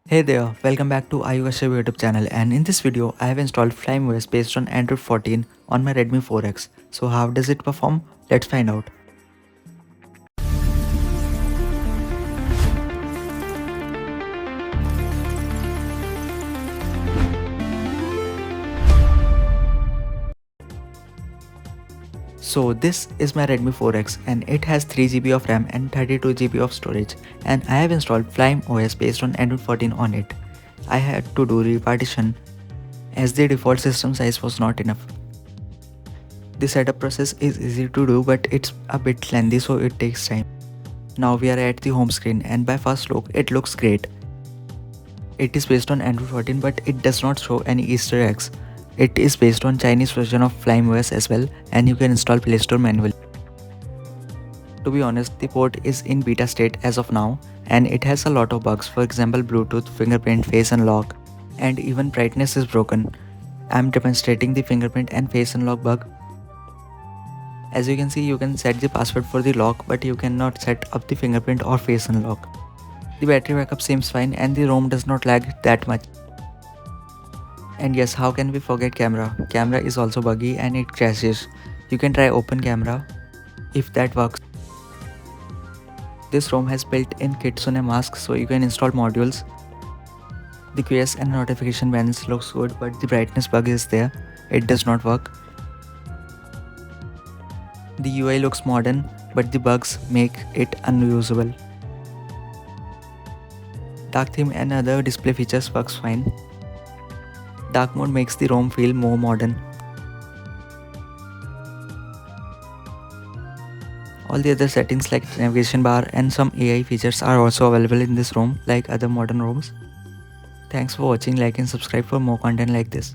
Hey there, welcome back to iOS Review YouTube channel, and in this video I have installed FlymeOS based on Android 14 on my Redmi 4X. So how does it perform? Let's find out. So this is my Redmi 4X and it has 3GB of RAM and 32GB of storage, and I have installed FlymeOS based on Android 14 on it. I had to do repartition as the default system size was not enough. The setup process is easy to do, but it's a bit lengthy, so it takes time. Now we are at the home screen, and by first look it looks great. It is based on Android 14, but it does not show any Easter eggs. It is based on Chinese version of FlymeOS as well, and you can install Play Store manually. To be honest, the port is in beta state as of now, and it has a lot of bugs, for example Bluetooth, fingerprint, face unlock, and even brightness is broken. I am demonstrating the fingerprint and face unlock bug. As you can see, you can set the password for the lock, but you cannot set up the fingerprint or face unlock. The battery backup seems fine and the ROM does not lag that much. And yes, how can we forget camera? Camera is also buggy and it crashes. You can try open camera if that works. This ROM has built-in Kitsune mask, so you can install modules. The QS and notification balance looks good, but the brightness bug is there. It does not work. The UI looks modern, but the bugs make it unusable. Dark theme and other display features works fine. Dark mode makes the ROM feel more modern. All the other settings like navigation bar and some AI features are also available in this ROM like other modern ROMs. Thanks for watching, like and subscribe for more content like this.